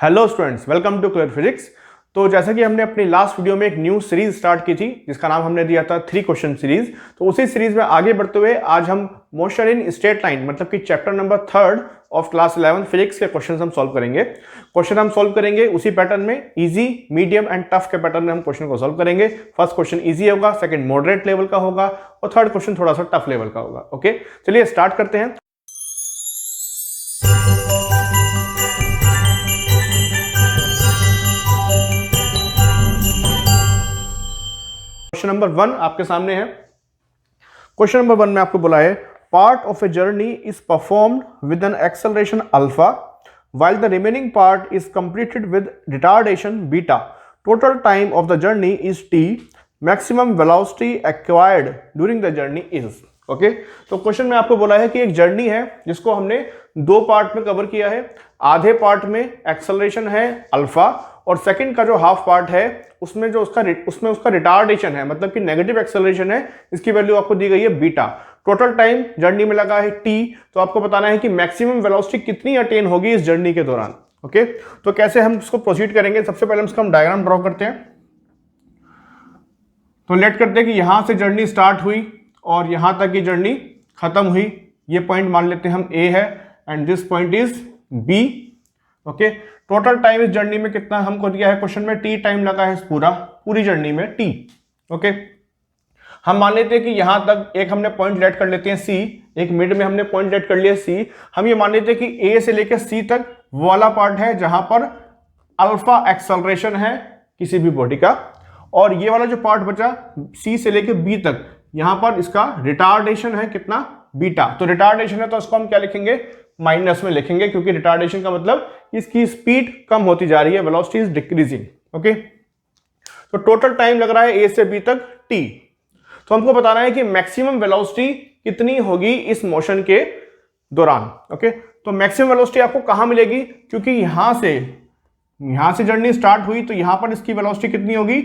Hello students, welcome to clear physics. तो जैसा कि हमने अपनी लास्ट वीडियो में एक न्यू सीरीज स्टार्ट की थी जिसका नाम हमने दिया था 3 क्वेश्चन सीरीज। तो उसी सीरीज में आगे बढ़ते हुए आज हम मोशन इन स्ट्रेट लाइन मतलब कि chapter number 3 of class 11 physics के क्वेश्चन हम सॉल्व करेंगे। क्वेश्चन हम सॉल्व करेंगे उसी पैटर्न में, इजी, मीडियम एंड टफ के पैटर्न में हम क्वेश्चन को सॉल्व करेंगे। फर्स्ट क्वेश्चन इजी होगा, सेकंड मॉडरेट लेवल का होगा और थर्ड क्वेश्चन थोड़ा सा टफ लेवल का होगा। ओके, चलिए स्टार्ट करते हैं। क्वेश्चन नंबर 1 आपके सामने है। क्वेश्चन नंबर 1 में आपको बोला है part of a journey is performed with an acceleration alpha while the remaining part is completed with retardation beta. Total time of the journey is T. Maximum velocity acquired during the journey is. Okay, तो question में आपको बोला है कि एक journey है जिसको हमने 2 पार्ट में कवर किया है। आधे पार्ट में एक्सेलरेशन है अल्फा और सेकंड का जो हाफ पार्ट है उसमें उसका रिटार्डेशन है, मतलब कि नेगेटिव एक्सेलरेशन है। इसकी वैल्यू आपको दी गई है बीटा। टोटल टाइम जर्नी में लगा है टी। तो आपको बताना है कि मैक्सिमम वेलोसिटी कितनी अटेन होगी इस जर्नी के दौरान। ओके, तो कैसे हम इसको प्रोसीड करेंगे? सबसे पहले हम डायग्राम ड्रॉ करते हैं। तो लेट करते हैं कि यहां से जर्नी स्टार्ट हुई और यहां तक की जर्नी खत्म हुई। ये पॉइंट मान लेते हैं हम ए है and this point is B. Okay, total time इस जर्नी में कितना हमको दिया है क्वेश्चन में? टी टाइम लगा है पूरी जर्नी में टी। ओके, हम मान लेते हैं कि यहां तक एक हमने पॉइंट लेट कर लेते हैं सी, एक मिड में हमने पॉइंट लेट कर लिया सी। हम ये मान लेते हैं कि ए से लेकर सी तक वो वाला पार्ट है जहां पर अल्फा एक्सेलरेशन है किसी भी बॉडी का, और ये वाला जो पार्ट बचा सी से लेकर बी तक, यहां पर इसका रिटार्डेशन है कितना? बीटा। तो रिटार्डेशन है तो इसको हम क्या लिखेंगे? माइनस में लिखेंगे, क्योंकि रिटार्डेशन का मतलब इसकी स्पीड कम होती जा रही है, वेलोसिटी इज डिक्रीजिंग। ओके, तो टोटल टाइम लग रहा है ए से बी तक टी। तो हमको बताना है कि मैक्सिमम वेलोसिटी कितनी होगी इस मोशन के दौरान। ओके, तो मैक्सिमम वेलोसिटी आपको कहां मिलेगी? क्योंकि यहां से जर्नी स्टार्ट हुई तो यहां पर इसकी वेलोसिटी कितनी होगी?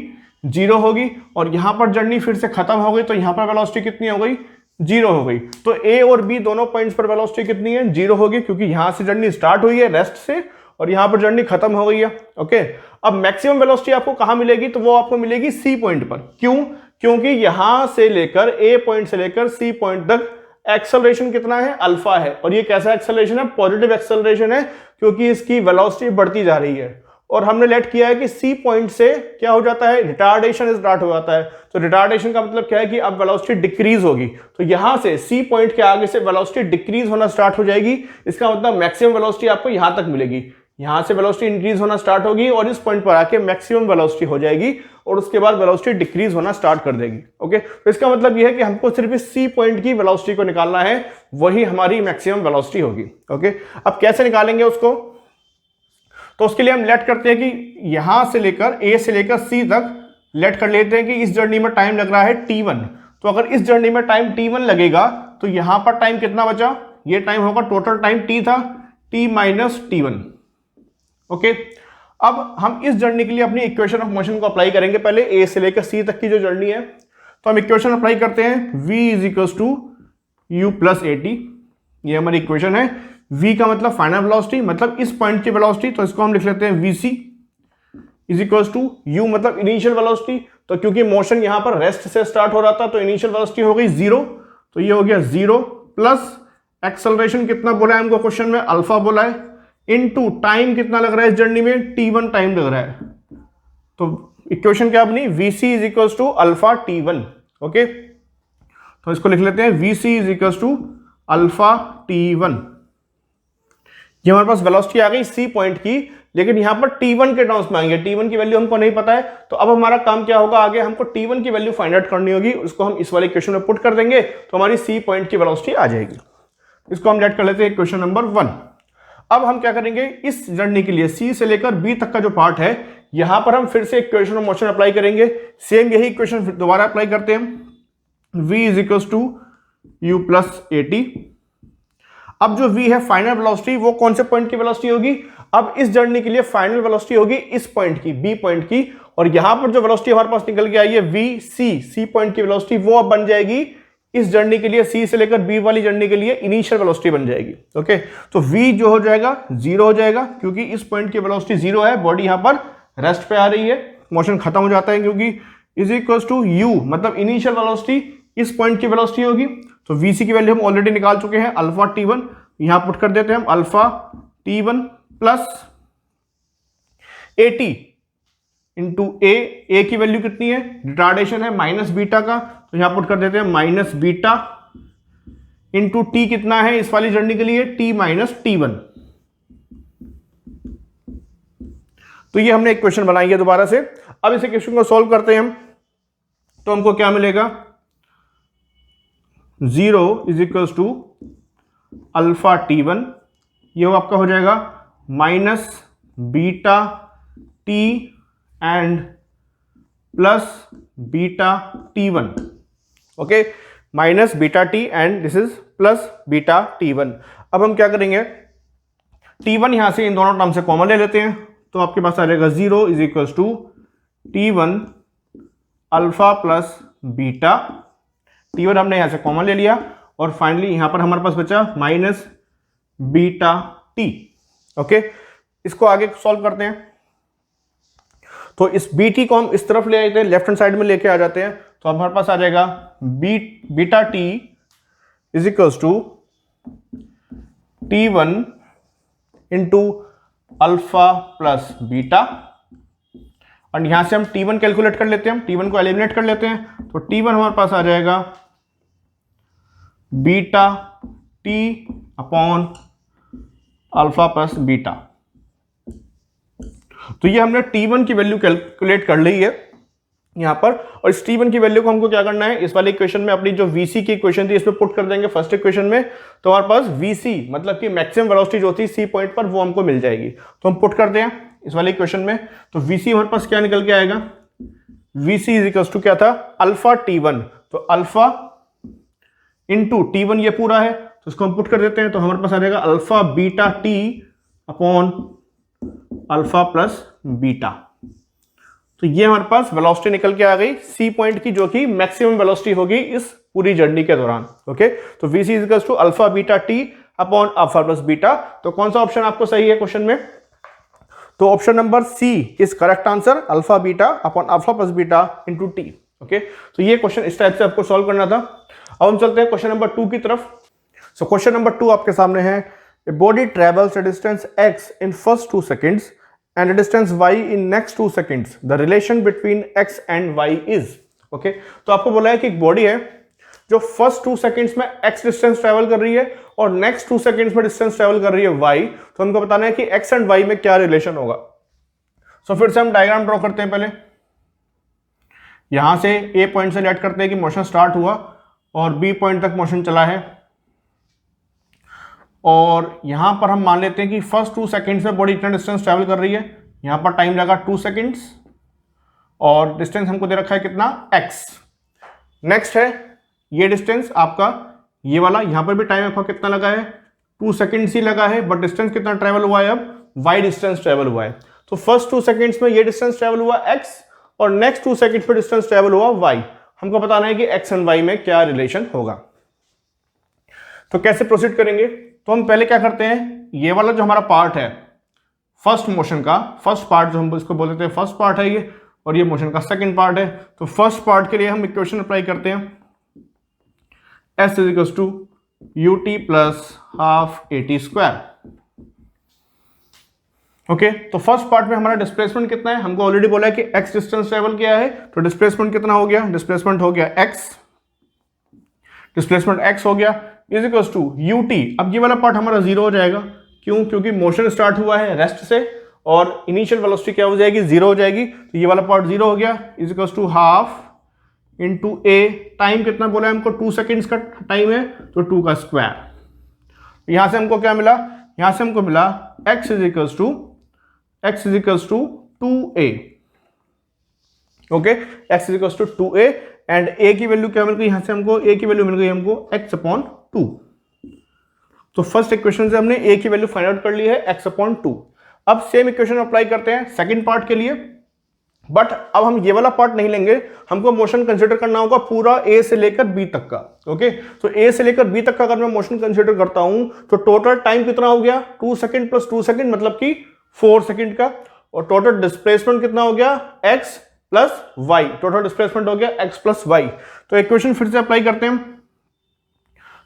0 होगी, और यहां पर जर्नी फिर से खत्म हो गई तो यहां पर वेलोसिटी कितनी हो गई? 0 हो गई। तो ए और बी दोनों पॉइंट्स पर वेलोसिटी कितनी है? 0 होगी, क्योंकि यहां से जर्नी स्टार्ट हुई है रेस्ट से और यहां पर जर्नी खत्म हो गई है। ओके, अब मैक्सिमम वेलोसिटी आपको कहां मिलेगी? तो वो आपको मिलेगी सी पॉइंट पर। क्यों? क्योंकि यहां से लेकर ए पॉइंट से लेकर सी पॉइंट तक एक्सेलरेशन कितना है? अल्फा है। और ये कैसा एक्सेलरेशन है? पॉजिटिव एक्सेलरेशन है, क्योंकि इसकी वेलोसिटी बढ़ती जा रही है। और हमने लेट किया है कि सी पॉइंट से क्या हो जाता है? रिटार्डेशन स्टार्ट हो जाता है। तो रिटार्डेशन का मतलब क्या है कि अब वेलोसिटी डिक्रीज होगी। तो यहां से सी पॉइंट के आगे से वेलोसिटी डिक्रीज होना स्टार्ट हो जाएगी। इसका मतलब मैक्सिमम वेलोसिटी आपको यहां तक मिलेगी। यहां से वेलोसिटी इंक्रीज होना स्टार्ट होगी और इस पॉइंट पर आके मैक्सिमम वेलोसिटी हो जाएगी और उसके बाद वेलोसिटी डिक्रीज होना स्टार्ट कर देगी। ओके, तो इसका मतलब यह है कि हमको सिर्फ इस सी पॉइंट की वेलोसिटी को निकालना है, वही हमारी मैक्सिमम वेलोसिटी होगी। ओके, अब कैसे निकालेंगे उसको? तो उसके लिए हम लेट करते हैं कि यहां से लेकर ए से लेकर सी तक लेट कर लेते हैं कि इस जर्नी में टाइम लग रहा है T1। तो अगर इस जर्नी में टाइम T1 लगेगा तो यहां पर टाइम कितना बचा? ये टाइम होगा, टोटल टाइम T था, T माइनस T1। ओके, अब हम इस जर्नी के लिए अपनी इक्वेशन ऑफ मोशन को अप्लाई करेंगे। पहले ए से लेकर सी तक की जो जर्नी है, तो हम इक्वेशन अप्लाई करते हैं। v is equals to u plus a t, ये हमारी इक्वेशन है। v का मतलब फाइनल वेलोसिटी, मतलब इस पॉइंट की वेलोसिटी, तो इसको हम लिख लेते हैं vc is equals to u मतलब इनिशियल वेलोसिटी। तो क्योंकि मोशन यहां पर रेस्ट से स्टार्ट हो रहा था तो इनिशियल वेलोसिटी हो गई 0, तो ये हो गया 0 प्लस एक्सेलरेशन कितना बोला है हमको क्वेश्चन में? अल्फा बोला है, इनटू टाइम कितना लग रहा है इस जर्नी में? T1 टाइम लग रहा है। तो इक्वेशन क्या बनी? vc is equals to alpha T1। Okay, तो इसको लिख लेते हैं vc is equals to alpha T1। ये हमारे पास वेलोसिटी आ गई सी पॉइंट की, लेकिन यहां पर T1 के टर्म्स में आएंगे। T1 की वैल्यू हमको नहीं पता है, तो अब हमारा काम क्या होगा? आगे हमको T1 की वैल्यू फाइंड आउट करनी होगी। उसको हम इस वाले इक्वेशन में पुट कर देंगे तो हमारी सी पॉइंट की वेलोसिटी आ जाएगी। इसको हम लेट कर लेते हैं इक्वेशन नंबर 1। अब हम क्या करेंगे? इस जर्नी के लिए सी से लेकर बी तक का जो पार्ट है, यहां पर हम फिर से इक्वेशन ऑफ मोशन अप्लाई करेंगे। सेम यही इक्वेशन दोबारा अप्लाई करते हैं। v is equals to u plus a t. अब जो v है फाइनल वेलोसिटी, वो कौन से पॉइंट की वेलोसिटी होगी? अब इस जर्नी के लिए फाइनल वेलोसिटी होगी इस पॉइंट की, बी पॉइंट की, और यहां पर जो वेलोसिटी हमारे पास निकल के आई है vc, सी पॉइंट की वेलोसिटी, वो अब बन जाएगी इस जर्नी के लिए, सी से लेकर बी वाली जर्नी के लिए इनिशियल वेलोसिटी बन जाएगी। ओके, तो v जो हो जाएगा 0 हो जाएगा, क्योंकि इस पॉइंट की वेलोसिटी 0 है, बॉडी यहां पर रेस्ट पे आ रही है, मोशन खत्म हो जाता है, क्योंकि इज इक्वल टू u, मतलब इनिशियल वेलोसिटी इस पॉइंट की वेलोसिटी होगी। तो vc की वैल्यू हम ऑलरेडी निकाल चुके हैं, अल्फा t1, यहां पुट कर देते हैं हम alpha t1 plus at into A की वैल्यू कितनी है, रिटार्डेशन है माइनस बीटा का, तो यहां पुट कर देते हैं माइनस बीटा इंटू टी कितना है इस वाली जर्नी के लिए, टी माइनस t1। तो ये हमने एक क्वेश्चन बनाई है दोबारा से। अब इसे क्वेश्चन को सॉल्व करते हैं हम, तो हमको क्या मिलेगा, 0 is equals to alpha t1, ये आपका हो जाएगा minus beta T and plus beta t1। Okay, minus beta T and this is plus beta t1। अब हम क्या करेंगे, t1 यहां से इन दोनों टर्म से कॉमन ले लेते हैं, तो आपके पास आ जाएगा 0 is equals to t1 alpha plus beta, t1 हमने यहां से कॉमन ले लिया, और फाइनली यहां पर हमारे पास बचा माइनस बीटा टी। ओके, इसको आगे सॉल्व करते हैं, तो इस बीटी को हम इस तरफ ले आते हैं, लेफ्ट हैंड साइड में लेके आ जाते हैं, तो हमारे पास आ जाएगा beta t is equals to t1 into alpha plus beta, और यहां से हम t1 कैलकुलेट कर लेते हैं, हम t1 को एलिमिनेट कर लेते हैं, तो t1 हमारे पास आ जाएगा beta t upon alpha plus beta. तो ये हमने t1 की वैल्यू कैलकुलेट कर ली है यहां पर, और इस t1 की वैल्यू को हमको क्या करना है, इस वाले इक्वेशन में अपनी जो vc की इक्वेशन थी इसमें पुट कर देंगे फर्स्ट इक्वेशन में, तो हमारे पास vc मतलब कि मैक्सिमम वेलोसिटी जो थी c पॉइंट पर वो हमको मिल जाएगी। तो हम पुट करते हैं इस वाले इक्वेशन में, तो vc हमारे पास क्या निकल के आएगा, vc इज इक्वल टू क्या था, अल्फा t1, तो अल्फा इंटू t1 ये पूरा है, तो इसको हम पुट कर देते हैं, तो हमारे पास आ जाएगा alpha beta t upon alpha plus beta. तो ये हमारे पास वेलोसिटी निकल के आ गई सी पॉइंट की, जो कि मैक्सिमम वेलोसिटी होगी इस पूरी जर्नी के दौरान। ओके, तो vc is equal to alpha beta t upon alpha plus beta. तो कौन सा ऑप्शन आपको सही है क्वेश्चन में, तो option number C is correct answer, alpha beta upon alpha plus beta into t. Okay, तो ये क्वेश्चन इस टाइप से आपको सॉल्व करना था। अब हम चलते हैं क्वेश्चन नंबर 2 की तरफ। सो क्वेश्चन नंबर 2 आपके सामने है, a body travels a distance x in first 2 seconds and a distance y in next 2 seconds. The relation between x and y is, okay, तो आपको बोला है कि एक बॉडी है जो फर्स्ट 2 सेकंड्स में x डिस्टेंस ट्रेवल कर रही है और नेक्स्ट 2 सेकंड्स में डिस्टेंस ट्रेवल कर रही है y, तो हमको बताना है कि x एंड y में क्या रिलेशन होगा। सो फिर से हम डायग्राम ड्रॉ करते हैं, पहले यहां से a पॉइंट से लेट करते हैं कि मोशन स्टार्ट हुआ और b पॉइंट तक मोशन चला है, और यहां पर हम मान लेते हैं कि फर्स्ट 2 सेकंड्स में बॉडी इतना डिस्टेंस ट्रैवल कर रही है, यहां पर टाइम लगा 2 सेकंड्स और डिस्टेंस हमको दे रखा है कितना, x। नेक्स्ट है ये डिस्टेंस आपका ये वाला, यहां पर भी टाइम आपका कितना लगा है, 2 सेकंड्स ही लगा है, बट डिस्टेंस कितना ट्रैवल हुआ है, अब y डिस्टेंस ट्रैवल हुआ है। तो फर्स्ट 2 सेकंड्स में ये डिस्टेंस ट्रैवल हुआ x और नेक्स्ट 2 सेकंड्स में डिस्टेंस ट्रैवल हुआ y। हमको बताना है कि x एंड y में क्या रिलेशन होगा। तो कैसे प्रोसीड करेंगे, तो हम पहले क्या करते हैं, ये वाला जो हमारा पार्ट है फर्स्ट मोशन का, फर्स्ट पार्ट जो हम इसको बोलते हैं फर्स्ट पार्ट है ये, और ये मोशन का सेकंड पार्ट है। तो फर्स्ट पार्ट के लिए हम इक्वेशन अप्लाई करते हैं, s is equal to ut plus half at square. Okay, तो फर्स्ट पार्ट में हमारा डिस्प्लेसमेंट कितना है, हमको ऑलरेडी बोला है कि x डिस्टेंस ट्रेवल किया है, तो डिस्प्लेसमेंट कितना हो गया, डिस्प्लेसमेंट हो गया x, डिस्प्लेसमेंट x हो गया इज इक्वल्स टू ut। अब ये वाला पार्ट हमारा 0 हो जाएगा, क्यों, क्योंकि मोशन स्टार्ट हुआ है रेस्ट से और इनिशियल वेलोसिटी क्या हो जाएगी, 0 हो जाएगी, तो ये वाला पार्ट 0 हो गया is equals to half into a, time कितना बोला है हमको, 2 सेकेंड्स का टाइम है, तो 2 का स्क्वायर। यहां से हमको क्या मिला, यहां से हमको मिला x is equals to 2a। Okay, x is equals to 2a and a की वैल्यू क्या मिल गई, यहां से हमको a की वैल्यू मिल गई हमको x अपॉन 2। तो फर्स्ट इक्वेशन से हमने a की वैल्यू फाइंड आउट कर ली है x अपॉन 2। अब सेम इक्वेशन अप्लाई करते हैं सेकंड पार्ट के लिए। बट अब हम ये वाला पार्ट नहीं लेंगे, हमको मोशन कंसिडर करना होगा पूरा ए से लेकर बी तक का। ओके, तो ए से लेकर बी तक का अगर मैं मोशन कंसिडर करता हूं तो टोटल टाइम कितना हो गया 2 सेकंड प्लस 2 सेकंड मतलब कि 4 सेकंड का, और टोटल डिस्प्लेसमेंट कितना हो गया x plus y, total displacement हो गया x प्लस वाई। तो इक्वेशन फिर से अप्लाई करते हैं,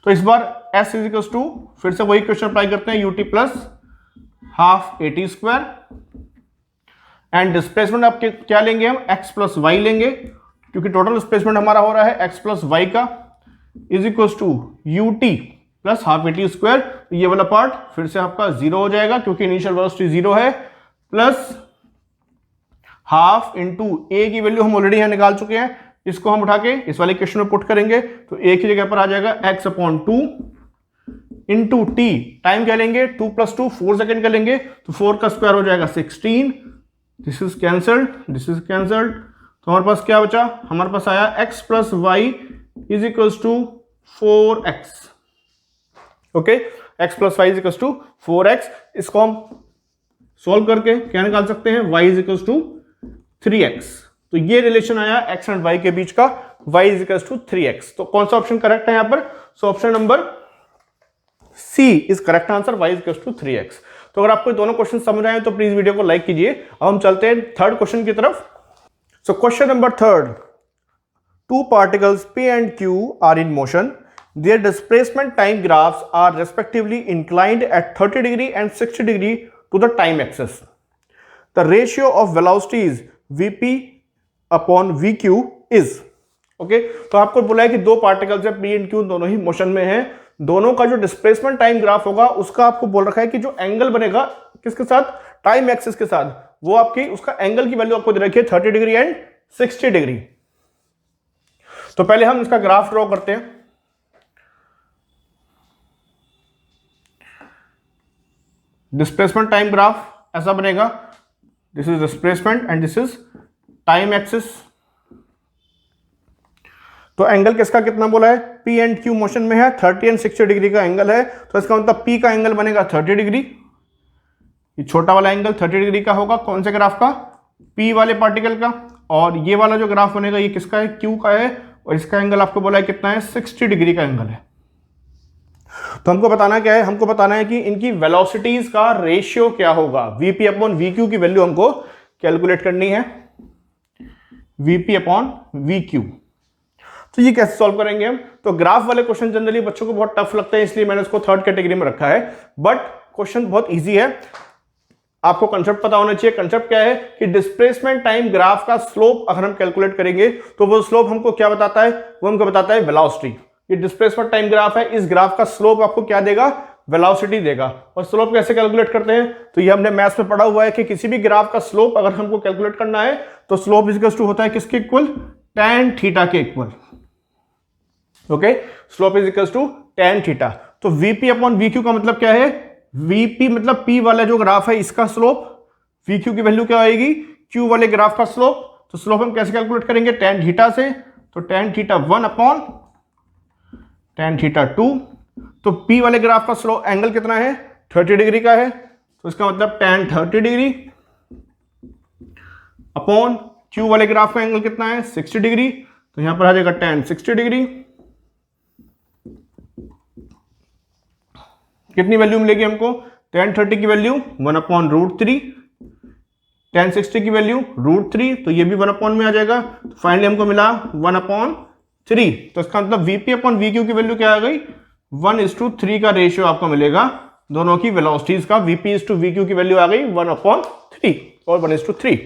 तो इस बार s इज इक्वल टू फिर से वही इक्वेशन अप्लाई करते हैं ut plus half at square, and displacement आप क्या लेंगे हम x प्लस वाई लेंगे, क्योंकि टोटल डिस्प्लेसमेंट हमारा हो रहा है x प्लस वाई का, is equal to ut plus half at square. तो ये वाला पार्ट फिर से आपका 0 हो जाएगा क्योंकि इनिशियल वेलोसिटी 0 है, प्लस हाफ इंटू a की वैल्यू हम ऑलरेडी यहां निकाल चुके हैं, इसको हम उठा के इस वाले क्वेश्चन में पुट करेंगे तो a की जगह पर आ जाएगा x upon 2 into t, time क्या लेंगे 2 प्लस 2 4 सेकेंड का लेंगे, तो 4 का स्क्वायर हो जाएगा 16, this is cancelled, this is cancelled, तो हमारे पास क्या बचा, हमारे पास आया x plus y is equals to 4x। Okay, x plus y is equals to 4x, इसको हम सॉल्व करके क्या निकाल सकते हैं, y is equals to 3x। तो ये रिलेशन आया x एंड y के बीच का, y is equals to 3x। तो कौन सा ऑप्शन करेक्ट है यहां पर, so option number C is correct answer, y is equals to 3x। तो अगर आपको दोनों क्वेश्चन समझ आए तो प्लीज वीडियो को लाइक कीजिए। अब हम चलते हैं थर्ड क्वेश्चन की तरफ। So question number third, two particles P and Q are in motion. Their displacement time graphs are respectively inclined at 30 degree and 60 degree to the time axis. The ratio of velocities Vp upon Vq is, okay, तो आपको बोला है कि दो particles है P and Q, दोनों ही motion में है, दोनों का जो डिस्प्लेसमेंट टाइम ग्राफ होगा उसका आपको बोल रखा है कि जो एंगल बनेगा किसके साथ, टाइम एक्सिस के साथ, वो आपकी उसका एंगल की वैल्यू आपको दे रखी है 30 डिग्री एंड 60 डिग्री। तो पहले हम इसका ग्राफ ड्रॉ करते हैं। डिस्प्लेसमेंट टाइम ग्राफ ऐसा बनेगा, this is displacement and this is time axis. तो एंगल किसका कितना बोला है, P एंड Q मोशन में है, 30 एंड 60 डिग्री का एंगल है, तो इसका मतलब P का एंगल बनेगा 30 डिग्री, ये छोटा वाला एंगल 30 डिग्री का होगा, कौन से ग्राफ का, P वाले पार्टिकल का, और ये वाला जो ग्राफ बनेगा ये किसका है, Q का है, और इसका एंगल आपको बोला है कितना है, 60 डिग्री का एंगल है। तो हमको बताना क्या है, हमको बताना है कि इनकी वेलोसिटीज का रेशियो क्या होगा, Vp अपॉन Vq की वैल्यू हमको कैलकुलेट करनी है, Vp अपॉन Vq। तो ये कैसे सॉल्व करेंगे हम, तो ग्राफ वाले क्वेश्चन जनरली बच्चों को बहुत टफ लगते हैं, इसलिए मैंने इसको थर्ड कैटेगरी में रखा है, बट क्वेश्चन बहुत इजी है, आपको कंसेप्ट पता होना चाहिए। कंसेप्ट क्या है कि डिस्प्लेसमेंट टाइम ग्राफ का स्लोप अगर हम कैलकुलेट करेंगे तो वो स्लोप हमको क्या बताता है, वो हमको बताता है वेलोसिटी। ये डिस्प्लेसमेंट टाइम ग्राफ है, इस ग्राफ का स्लोप आपको क्या देगा, वेलोसिटी देगा। और स्लोप कैसे कैलकुलेट करते हैं, तो ये हमने मैथ्स में पढ़ा हुआ है कि किसी भी ग्राफ का स्लोप अगर हमको कैलकुलेट करना है तो स्लोप इज इक्वल टू होता है किसके इक्वल, tan थीटा के इक्वल। Okay, slope is equal to tan theta. तो Vp अपॉन Vq का मतलब क्या है, Vp मतलब P वाला जो ग्राफ है इसका स्लोप, Vq की वैल्यू क्या आएगी, Q वाले ग्राफ का स्लोप। तो स्लोप हम कैसे कैलकुलेट करेंगे, tan थीटा से, तो tan theta 1 upon tan theta 2। तो P वाले ग्राफ का स्लोप एंगल कितना है, 30 डिग्री का है, तो इसका मतलब tan 30 डिग्री अपॉन Q वाले ग्राफ का एंगल कितना है, 60 डिग्री, तो यहां पर आ जाएगा tan 60 डिग्री। कितनी वैल्यू मिलेगी हमको, tan 30 की वैल्यू 1 अपॉन √3, tan 60 की वैल्यू √3, तो ये भी 1 अपॉन में आ जाएगा, तो फाइनली हमको मिला 1 अपॉन 3। तो इसका मतलब Vp अपॉन Vq की वैल्यू क्या आ गई, 1:3 का रेशियो आपको मिलेगा दोनों की वेलोसिटीज का, Vp/Vq की वैल्यू आ गई 1/3 और 1:3।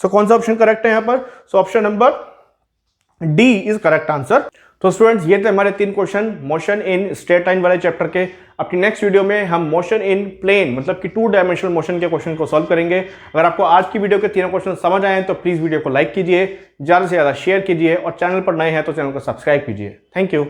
सो कौन सा ऑप्शन करेक्ट है यहां पर, so option number D is correct answer. तो स्टूडेंट्स ये थे हमारे 3 question motion in straight line वाले चैप्टर के। अपनी नेक्स्ट वीडियो में हम मोशन इन प्लेन मतलब कि 2 डायमेंशनल मोशन के क्वेश्चन को सॉल्व करेंगे। अगर आपको आज की वीडियो के तीनों क्वेश्चन समझ आए तो प्लीज वीडियो को लाइक कीजिए, ज्यादा से ज्यादा शेयर कीजिए और चैनल पर नए हैं तो चैनल को सब्सक्राइब कीजिए। Thank you.